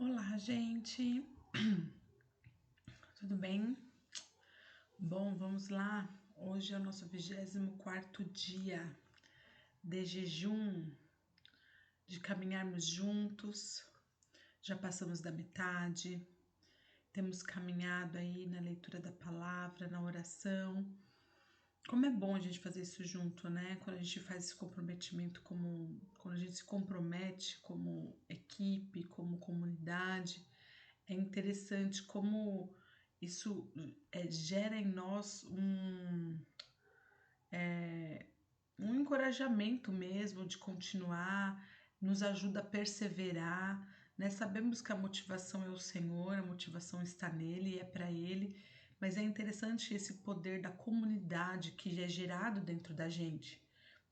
Olá, gente. Tudo bem? Bom, vamos lá. Hoje é o nosso 24º dia de jejum, de caminharmos juntos. Já passamos da metade. Temos caminhado aí na leitura da palavra, na oração. Como é bom a gente fazer isso junto, né? Quando a gente faz esse comprometimento quando a gente se compromete como equipe, como comunidade. É interessante como isso gera em nós um encorajamento mesmo de continuar, nos ajuda a perseverar, né? Sabemos que a motivação é o Senhor, a motivação está nele, é para ele, mas é interessante esse poder da comunidade que é gerado dentro da gente,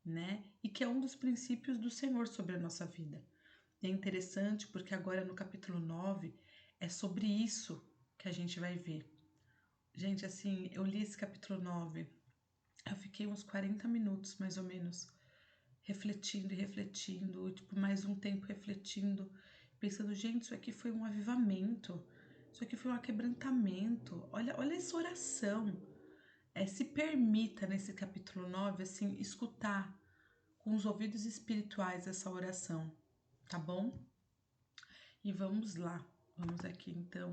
né? E que é um dos princípios do Senhor sobre a nossa vida. E é interessante porque agora no capítulo 9 é sobre isso que a gente vai ver. Gente, assim, eu li esse capítulo 9, eu fiquei uns 40 minutos mais ou menos refletindo e refletindo, tipo, mais um tempo refletindo, pensando, gente, isso aqui foi um avivamento, isso aqui foi um aquebrantamento. Olha essa oração. Se permita nesse capítulo 9, assim, escutar com os ouvidos espirituais essa oração, tá bom? E vamos lá. Vamos aqui então,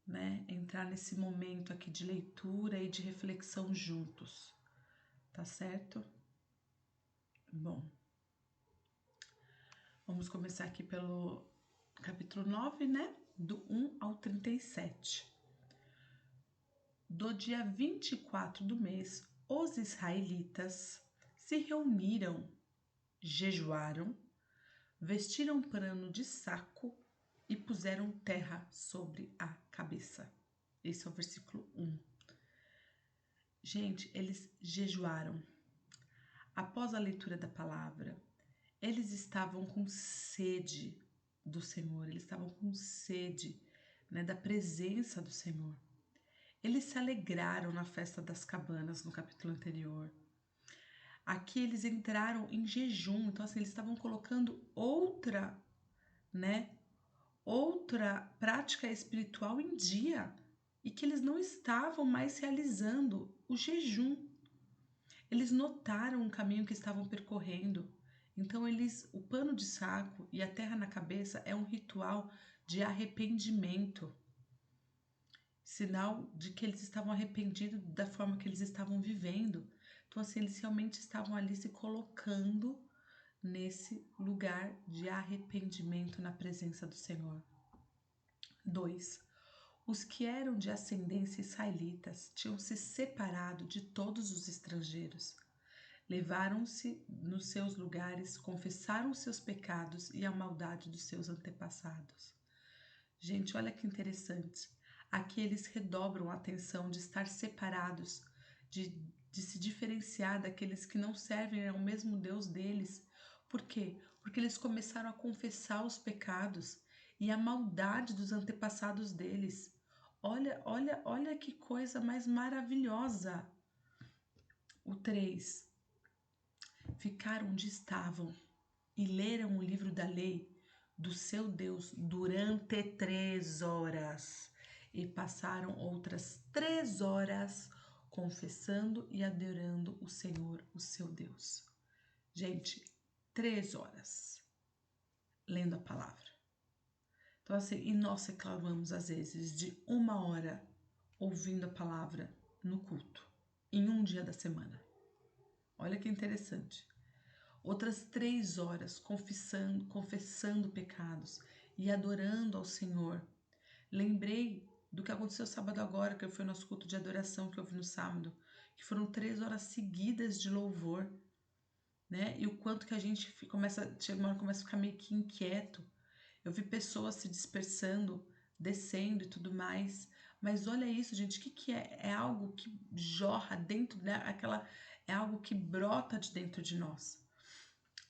né, entrar nesse momento aqui de leitura e de reflexão juntos, tá certo? Bom, vamos começar aqui pelo capítulo 9, né, do 1 ao 37. Do dia 24 do mês, os israelitas se reuniram, jejuaram, vestiram pano de saco e puseram terra sobre a cabeça. Esse é o versículo 1. Gente, eles jejuaram. Após a leitura da palavra, eles estavam com sede do Senhor, eles estavam com sede, né, da presença do Senhor. Eles se alegraram na festa das cabanas, no capítulo anterior. Aqui eles entraram em jejum, então assim, eles estavam colocando outra prática espiritual em dia e que eles não estavam mais realizando o jejum. Eles notaram o caminho que estavam percorrendo. Então o pano de saco e a terra na cabeça é um ritual de arrependimento. Sinal de que eles estavam arrependidos da forma que eles estavam vivendo. Então assim, eles realmente estavam ali se colocando nesse lugar de arrependimento na presença do Senhor. 2. Os que eram de ascendência israelitas tinham se separado de todos os estrangeiros. Levaram-se nos seus lugares, confessaram seus pecados e a maldade dos seus antepassados. Gente, olha que interessante. Aqui eles redobram a atenção de estar separados, de se diferenciar daqueles que não servem ao mesmo Deus deles. Por quê? Porque eles começaram a confessar os pecados e a maldade dos antepassados deles. Olha que coisa mais maravilhosa. O 3. Ficaram onde estavam e leram o livro da lei do seu Deus durante 3 horas. E passaram outras 3 horas confessando e adorando o Senhor, o seu Deus. Gente, 3 horas lendo a palavra. Então assim, e nós reclamamos às vezes de 1 hora ouvindo a palavra no culto, em um dia da semana. Olha que interessante. Outras 3 horas confessando pecados e adorando ao Senhor. Lembrei do que aconteceu sábado agora, que foi o nosso culto de adoração que eu vi no sábado, que foram 3 horas seguidas de louvor, né? E o quanto que a gente chega uma hora começa a ficar meio que inquieto. Eu vi pessoas se dispersando, descendo e tudo mais. Mas olha isso, gente, o que é? É algo que jorra dentro, né? É algo que brota de dentro de nós.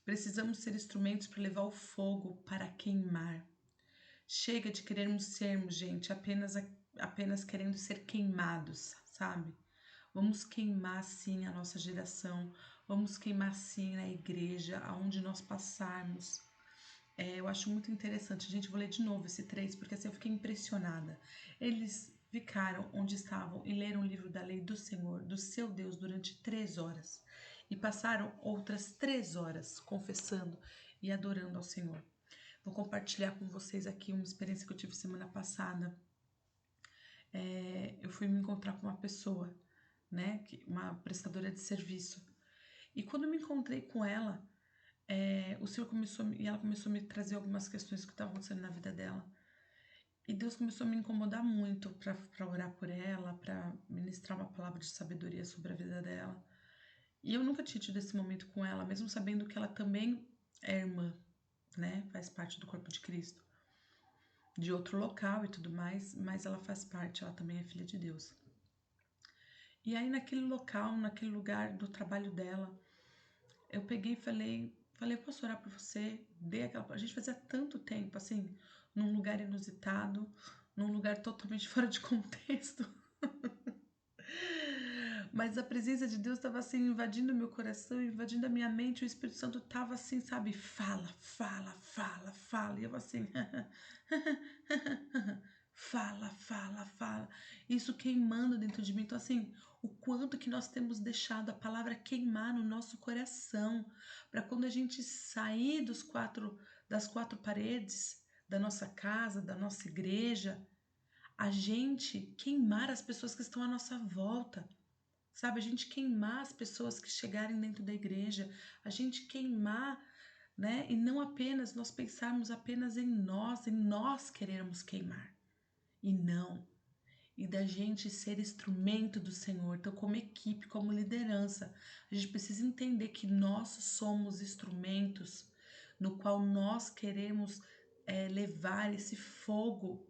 Precisamos ser instrumentos para levar o fogo para queimar. Chega de querermos sermos, gente, apenas querendo ser queimados, sabe? Vamos queimar sim a nossa geração, vamos queimar sim na igreja, aonde nós passarmos. eu acho muito interessante. Gente, vou ler de novo esse 3, porque assim eu fiquei impressionada. Eles ficaram onde estavam e leram o livro da lei do Senhor, do seu Deus, durante 3 horas. E passaram outras 3 horas confessando e adorando ao Senhor. Vou compartilhar com vocês aqui uma experiência que eu tive semana passada. Eu fui me encontrar com uma pessoa, né, uma prestadora de serviço. E quando eu me encontrei com ela, o Senhor ela começou a me trazer algumas questões que estavam acontecendo na vida dela. E Deus começou a me incomodar muito para orar por ela, para ministrar uma palavra de sabedoria sobre a vida dela. E eu nunca tinha tido esse momento com ela, mesmo sabendo que ela também é irmã, né? Faz parte do corpo de Cristo, de outro local e tudo mais, mas ela faz parte, ela também é filha de Deus. E aí naquele local, naquele lugar do trabalho dela, eu peguei e falei, posso orar por você? A gente fazia tanto tempo, assim, num lugar inusitado, num lugar totalmente fora de contexto. Mas a presença de Deus estava assim, invadindo meu coração, invadindo a minha mente, o Espírito Santo estava assim, sabe, fala, fala, fala, fala. E eu assim, fala, fala, fala. Isso queimando dentro de mim. Então, assim, o quanto que nós temos deixado a palavra queimar no nosso coração, para quando a gente sair das quatro paredes da nossa casa, da nossa igreja, a gente queimar as pessoas que estão à nossa volta. Sabe, a gente queimar as pessoas que chegarem dentro da igreja, a gente queimar, né? E não apenas nós pensarmos apenas em nós querermos queimar. E não. E da gente ser instrumento do Senhor. Então, como equipe, como liderança, a gente precisa entender que nós somos instrumentos no qual nós queremos levar esse fogo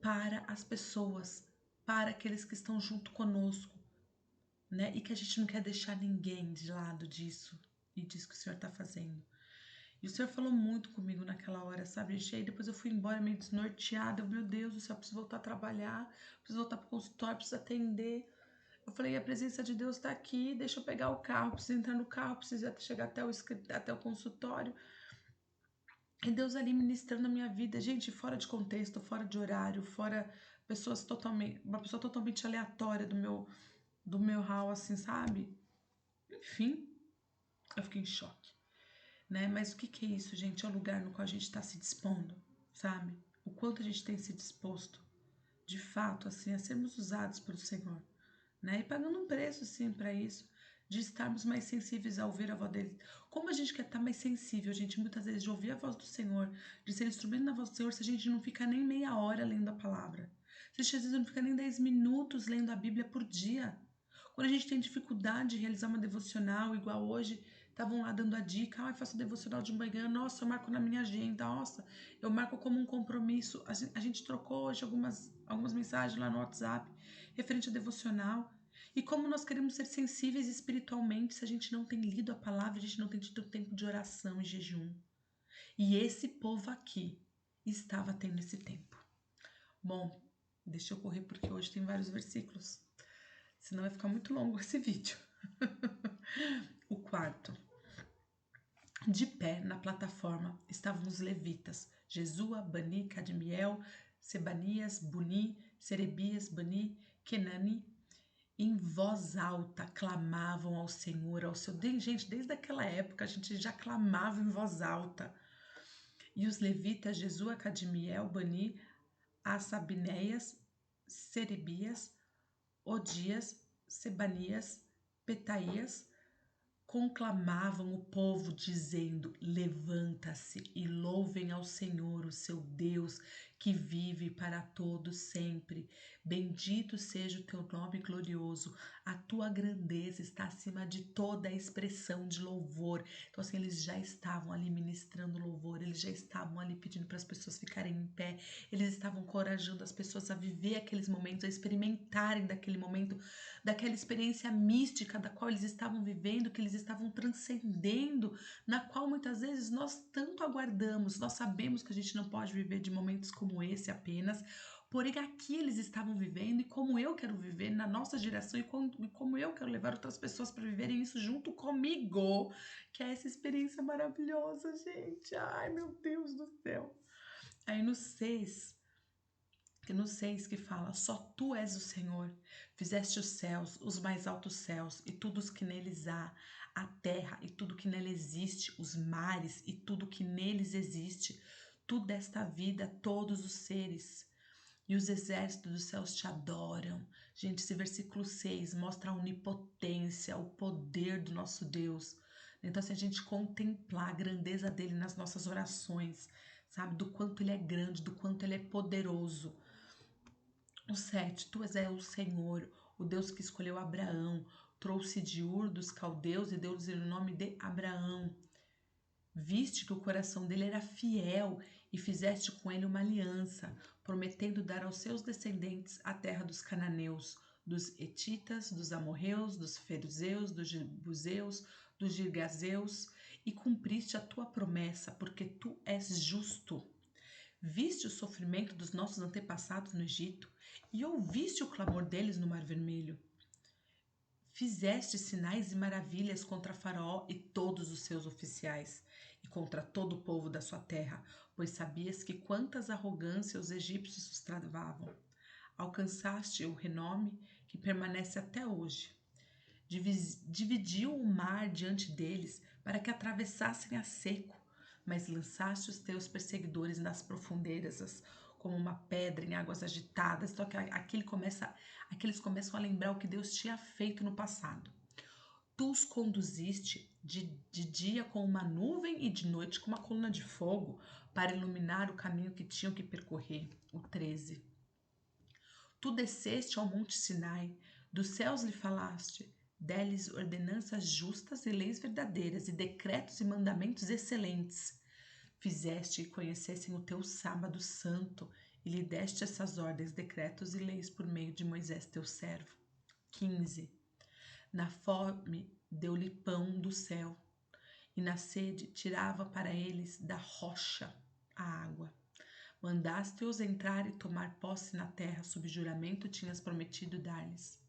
para as pessoas, para aqueles que estão junto conosco, né? E que a gente não quer deixar ninguém de lado disso e disso que o Senhor está fazendo. E o Senhor falou muito comigo naquela hora, sabe? E aí depois eu fui embora meio desnorteada. Meu Deus do céu, preciso voltar a trabalhar, preciso voltar pro consultório, preciso atender. Eu falei, a presença de Deus está aqui, deixa eu pegar o carro, preciso entrar no carro, preciso chegar até o consultório. E Deus ali ministrando a minha vida, gente, fora de contexto, fora de horário, fora uma pessoa totalmente aleatória do meu hall, assim, sabe? Enfim, eu fiquei em choque, né? Mas o que que é isso, gente? É o lugar no qual a gente está se dispondo, sabe? O quanto a gente tem se disposto, de fato, assim, a sermos usados pelo Senhor, né? E pagando um preço, sim, para isso, de estarmos mais sensíveis a ouvir a voz dele. Como a gente quer estar mais sensível, gente, muitas vezes, de ouvir a voz do Senhor, de ser instrumento na voz do Senhor, se a gente não fica nem meia hora lendo a palavra. Se a gente às vezes não fica nem 10 minutos lendo a Bíblia por dia. Quando a gente tem dificuldade de realizar uma devocional, igual hoje, estavam lá dando a dica, eu faço devocional de manhã, nossa, eu marco na minha agenda, nossa, eu marco como um compromisso. A gente trocou hoje algumas mensagens lá no WhatsApp, referente a devocional. E como nós queremos ser sensíveis espiritualmente se a gente não tem lido a palavra, a gente não tem tido tempo de oração e jejum. E esse povo aqui estava tendo esse tempo. Bom, deixa eu correr porque hoje tem vários versículos. Senão vai ficar muito longo esse vídeo. O quarto. De pé na plataforma estavam os levitas, Jesua, Bani, Cadmiel, Sebanias, Buni, Serebias, Bani, Kenani. Em voz alta clamavam ao Senhor, ao seu Deus. Gente, desde aquela época a gente já clamava em voz alta. E os levitas, Jesua, Cadmiel, Bani, Assabinéias, Serebias, Odias, Sebanias, Petaías, conclamavam o povo, dizendo: levanta-se e louvem ao Senhor, o seu Deus, que vive para todos sempre. Bendito seja o teu nome glorioso. A tua grandeza está acima de toda a expressão de louvor. Então, assim, eles já estavam ali ministrando louvor, eles já estavam ali pedindo para as pessoas ficarem em pé, eles estavam encorajando as pessoas a viver aqueles momentos, a experimentarem daquele momento, daquela experiência mística da qual eles estavam vivendo, que eles estavam transcendendo, na qual muitas vezes nós tanto aguardamos. Nós sabemos que a gente não pode viver de momentos como esse apenas, Porém, aqui eles estavam vivendo e como eu quero viver na nossa geração e como eu quero levar outras pessoas para viverem isso junto comigo, que é essa experiência maravilhosa, gente. Ai, meu Deus do céu. Aí no 6 que fala, só tu és o Senhor, fizeste os céus, os mais altos céus e tudo os que neles há, a terra e tudo que nela existe, os mares e tudo que neles existe, tudo desta vida, todos os seres. E os exércitos dos céus te adoram. Gente, esse versículo 6 mostra a onipotência, o poder do nosso Deus. Então, se a gente contemplar a grandeza dele nas nossas orações, sabe, do quanto ele é grande, do quanto ele é poderoso. O 7, tu és o Senhor, o Deus que escolheu Abraão, trouxe de Ur dos caldeus e deu-lhes o nome de Abraão. Viste que o coração dele era fiel e fizeste com ele uma aliança, prometendo dar aos seus descendentes a terra dos cananeus, dos hetitas, dos amorreus, dos feruzeus, dos jebuseus, dos girgazeus, e cumpriste a tua promessa, porque tu és justo. Viste o sofrimento dos nossos antepassados no Egito e ouviste o clamor deles no Mar Vermelho. Fizeste sinais e maravilhas contra Faraó e todos os seus oficiais, e contra todo o povo da sua terra, pois sabias que quantas arrogâncias os egípcios os travavam. Alcançaste o renome que permanece até hoje. Dividiu o mar diante deles para que atravessassem a seco, mas lançaste os teus perseguidores nas profundezas, como uma pedra em águas agitadas. Então aqui eles começam a lembrar o que Deus tinha feito no passado. Tu os conduziste de dia com uma nuvem e de noite com uma coluna de fogo para iluminar o caminho que tinham que percorrer. O 13. Tu desceste ao monte Sinai, dos céus lhe falaste, dê-lhes ordenanças justas e leis verdadeiras e decretos e mandamentos excelentes. Fizeste que conhecessem o teu sábado santo e lhe deste essas ordens, decretos e leis por meio de Moisés teu servo. 15. Na fome deu-lhe pão do céu e na sede tirava para eles da rocha a água. Mandaste-os entrar e tomar posse na terra, sob juramento tinhas prometido dar-lhes.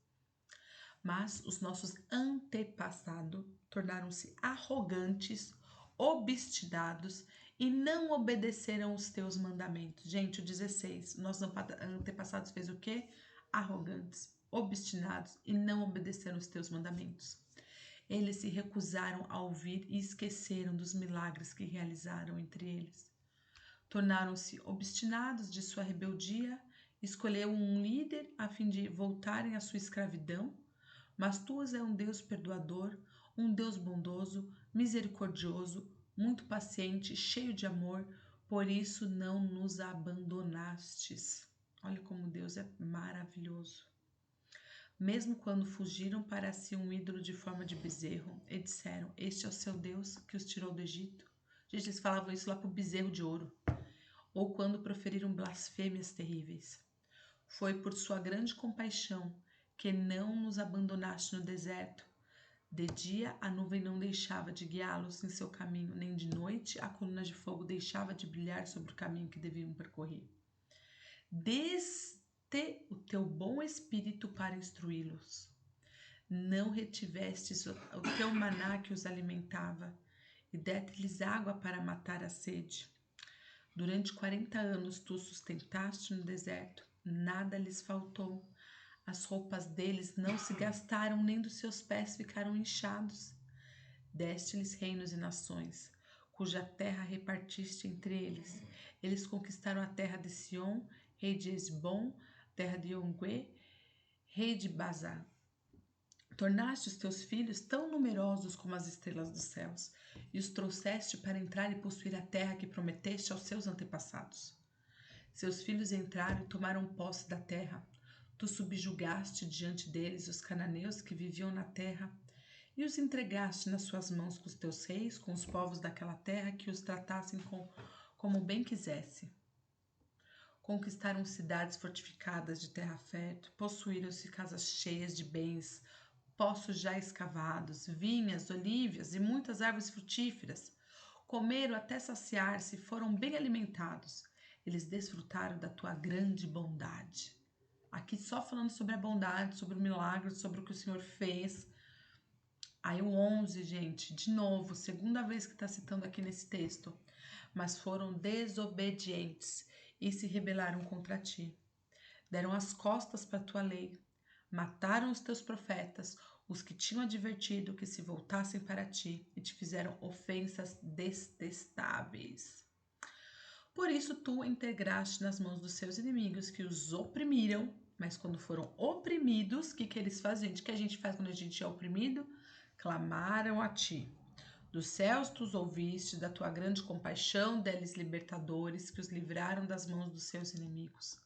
Mas os nossos antepassados tornaram-se arrogantes, obstinados e não obedeceram os teus mandamentos. Gente, o 16, nossos antepassados fez o quê? Arrogantes, obstinados e não obedeceram os teus mandamentos. Eles se recusaram a ouvir e esqueceram dos milagres que realizaram entre eles. Tornaram-se obstinados de sua rebeldia, escolheu um líder a fim de voltarem à sua escravidão, mas tu és um Deus perdoador, um Deus bondoso, misericordioso, muito paciente, cheio de amor, por isso não nos abandonastes. Olha como Deus é maravilhoso. Mesmo quando fugiram para si um ídolo de forma de bezerro, e disseram, este é o seu Deus que os tirou do Egito. Gente, eles falavam isso lá para o bezerro de ouro. Ou quando proferiram blasfêmias terríveis. Foi por sua grande compaixão que não nos abandonaste no deserto. De dia a nuvem não deixava de guiá-los em seu caminho, nem de noite a coluna de fogo deixava de brilhar sobre o caminho que deviam percorrer. Deste o teu bom espírito para instruí-los. Não retivestes o teu maná que os alimentava, e deste-lhes água para matar a sede. Durante 40 anos tu sustentaste no deserto, nada lhes faltou. As roupas deles não se gastaram, nem dos seus pés ficaram inchados. Deste-lhes reinos e nações, cuja terra repartiste entre eles. Eles conquistaram a terra de Sion, rei de Esbom, terra de Ongue, rei de Bazar. Tornaste os teus filhos tão numerosos como as estrelas dos céus, e os trouxeste para entrar e possuir a terra que prometeste aos seus antepassados. Seus filhos entraram e tomaram posse da terra. Tu subjugaste diante deles os cananeus que viviam na terra, e os entregaste nas suas mãos com os teus reis, com os povos daquela terra que os tratassem como bem quisesse. Conquistaram cidades fortificadas de terra fértil, possuíram-se casas cheias de bens, poços já escavados, vinhas, olívias e muitas árvores frutíferas. Comeram até saciar-se e foram bem alimentados. eles desfrutaram da tua grande bondade. Aqui só falando sobre a bondade, sobre o milagre, sobre o que o Senhor fez. Aí o 11, gente, de novo, segunda vez que está citando aqui nesse texto. Mas foram desobedientes e se rebelaram contra ti. Deram as costas para a tua lei, mataram os teus profetas, os que tinham advertido que se voltassem para ti, e te fizeram ofensas detestáveis. Por isso tu integraste nas mãos dos seus inimigos que os oprimiram, mas quando foram oprimidos, o que eles fazem? O que a gente faz quando a gente é oprimido? Clamaram a ti. Dos céus tu os ouviste, da tua grande compaixão, deles libertadores, que os livraram das mãos dos seus inimigos.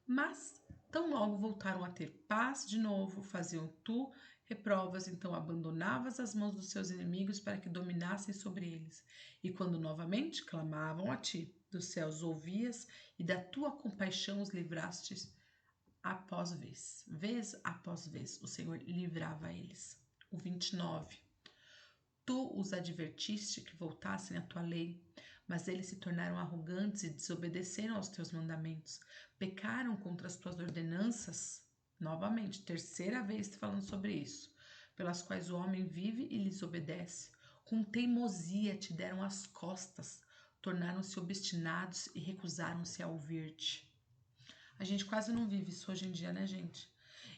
Mas, tão logo voltaram a ter paz de novo, faziam tu reprovas, então abandonavas as mãos dos seus inimigos para que dominassem sobre eles. E quando novamente clamavam a ti, dos céus ouvias, e da tua compaixão os livrastes após vez após vez, o Senhor livrava eles. O 29. Tu os advertiste que voltassem à tua lei, mas eles se tornaram arrogantes e desobedeceram aos teus mandamentos. Pecaram contra as tuas ordenanças, novamente, terceira vez falando sobre isso, pelas quais o homem vive e lhes obedece. Com teimosia te deram as costas, tornaram-se obstinados e recusaram-se a ouvir-te. A gente quase não vive isso hoje em dia, né, gente?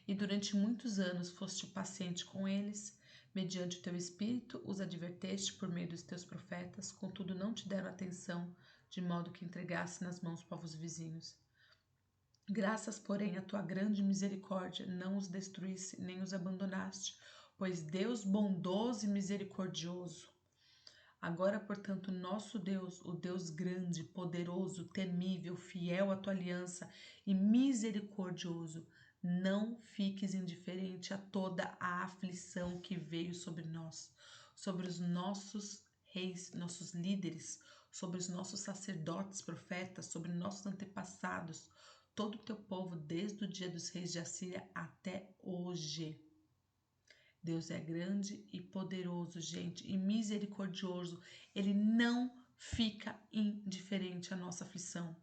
E durante muitos anos foste paciente com eles, mediante o teu espírito os adverteste por meio dos teus profetas, contudo não te deram atenção, de modo que entregasse nas mãos povos vizinhos. Graças, porém, à tua grande misericórdia, não os destruísse nem os abandonaste, pois Deus bondoso e misericordioso. Agora, portanto, nosso Deus, o Deus grande, poderoso, temível, fiel à tua aliança e misericordioso, não fiques indiferente a toda a aflição que veio sobre nós, sobre os nossos reis, nossos líderes, sobre os nossos sacerdotes, profetas, sobre nossos antepassados, todo o teu povo, desde o dia dos reis de Assíria até hoje. Deus é grande e poderoso, gente, e misericordioso. Ele não fica indiferente à nossa aflição.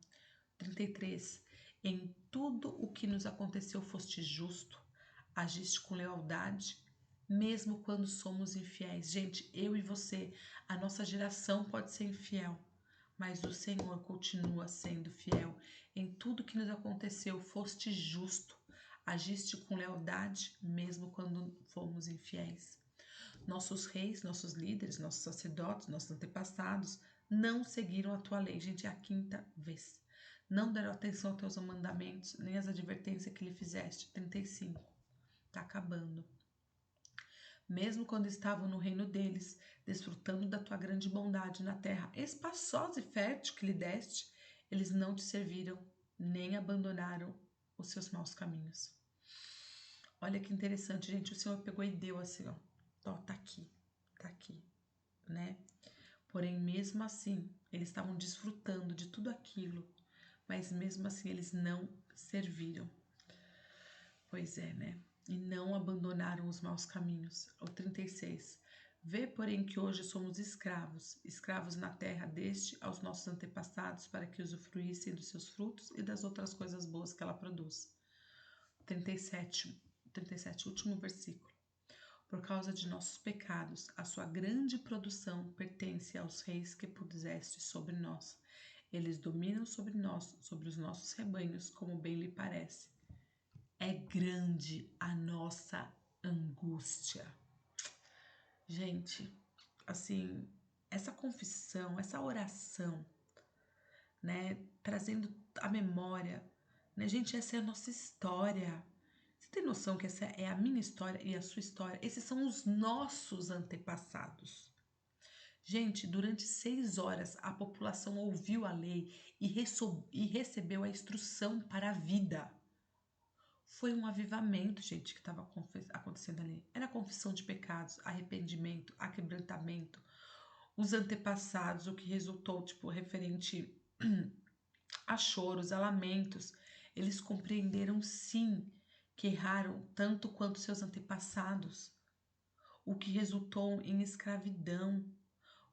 33. Em tudo o que nos aconteceu foste justo, agiste com lealdade, mesmo quando somos infiéis. Gente, eu e você, a nossa geração pode ser infiel, mas o Senhor continua sendo fiel. Em tudo que nos aconteceu foste justo, agiste com lealdade, mesmo quando fomos infiéis. Nossos reis, nossos líderes, nossos sacerdotes, nossos antepassados não seguiram a tua lei. Gente, é a quinta vez. Não deram atenção aos teus mandamentos, nem às advertências que lhe fizeste. 35. Tá acabando. Mesmo quando estavam no reino deles, desfrutando da tua grande bondade na terra espaçosa e fértil que lhe deste, eles não te serviram, nem abandonaram os seus maus caminhos. Olha que interessante, gente. O Senhor pegou e deu assim, ó. Tá aqui, né? Porém, mesmo assim, eles estavam desfrutando de tudo aquilo, mas mesmo assim eles não serviram. Pois é, né? E não abandonaram os maus caminhos. O 36. Vê, porém, que hoje somos escravos, escravos na terra deste aos nossos antepassados, para que usufruíssem dos seus frutos e das outras coisas boas que ela produz. 37, último versículo. Por causa de nossos pecados, a sua grande produção pertence aos reis que puseste sobre nós. Eles dominam sobre nós, sobre os nossos rebanhos, como bem lhe parece. É grande a nossa angústia. Gente, assim, essa confissão, essa oração, né, trazendo a memória, né, gente, essa é a nossa história. Você tem noção que essa é a minha história e a sua história? Esses são os nossos antepassados. Gente, durante 6 horas a população ouviu a lei e recebeu a instrução para a vida. Foi um avivamento, gente, que estava acontecendo ali. Era confissão de pecados, arrependimento, aquebrantamento, os antepassados, o que resultou, tipo, referente a choros, a lamentos. Eles compreenderam, sim, que erraram tanto quanto seus antepassados, o que resultou em escravidão,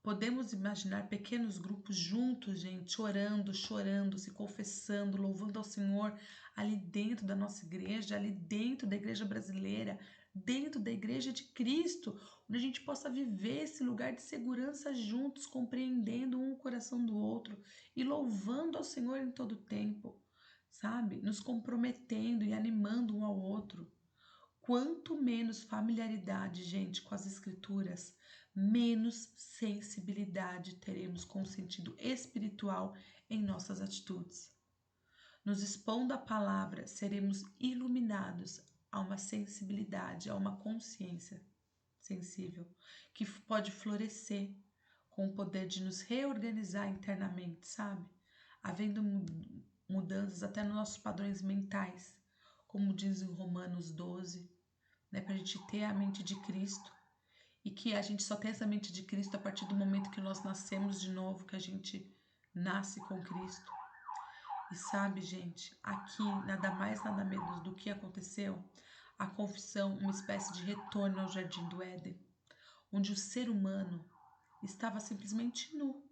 Podemos imaginar pequenos grupos juntos, gente, orando, chorando, se confessando, louvando ao Senhor ali dentro da nossa igreja, ali dentro da igreja brasileira, dentro da igreja de Cristo, onde a gente possa viver esse lugar de segurança juntos, compreendendo um o coração do outro e louvando ao Senhor em todo o tempo, sabe? Nos comprometendo e animando um ao outro. Quanto menos familiaridade, gente, com as escrituras, menos sensibilidade teremos com o sentido espiritual em nossas atitudes. Nos expondo à palavra, seremos iluminados a uma sensibilidade, a uma consciência sensível, que pode florescer com o poder de nos reorganizar internamente, sabe? Havendo mudanças até nos nossos padrões mentais, como diz em Romanos 12, né, para a gente ter a mente de Cristo, e que a gente só tem essa mente de Cristo a partir do momento que nós nascemos de novo, que a gente nasce com Cristo. E sabe, gente, aqui nada mais nada menos do que aconteceu, a confissão, uma espécie de retorno ao Jardim do Éden, onde o ser humano estava simplesmente nu,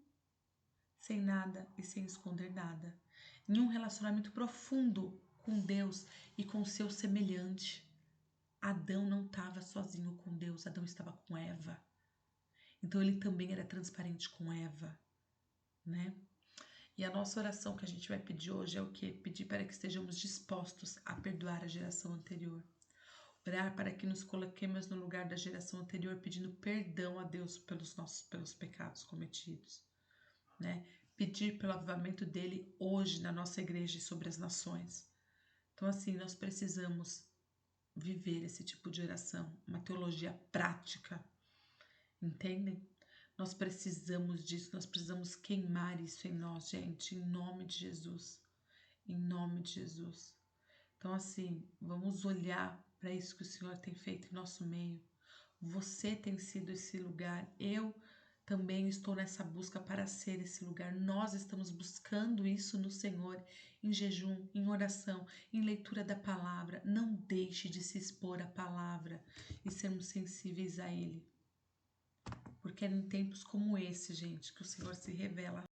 sem nada e sem esconder nada, em um relacionamento profundo com Deus e com seu semelhante. Adão não estava sozinho com Deus, Adão estava com Eva. Então ele também era transparente com Eva, né? E a nossa oração que a gente vai pedir hoje é o quê? Pedir para que estejamos dispostos a perdoar a geração anterior. Orar para que nos coloquemos no lugar da geração anterior, pedindo perdão a Deus pelos pecados cometidos, né? Pedir pelo avivamento dele hoje na nossa igreja e sobre as nações. Então, assim, nós precisamos viver esse tipo de oração, uma teologia prática, entendem? Nós precisamos disso, nós precisamos queimar isso em nós, gente, em nome de Jesus, em nome de Jesus. Então, assim, vamos olhar para isso que o Senhor tem feito em nosso meio. Você tem sido esse lugar, eu também estou nessa busca para ser esse lugar. Nós estamos buscando isso no Senhor, em jejum, em oração, em leitura da palavra. Não deixe de se expor à palavra e sermos sensíveis a Ele. Porque é em tempos como esse, gente, que o Senhor se revela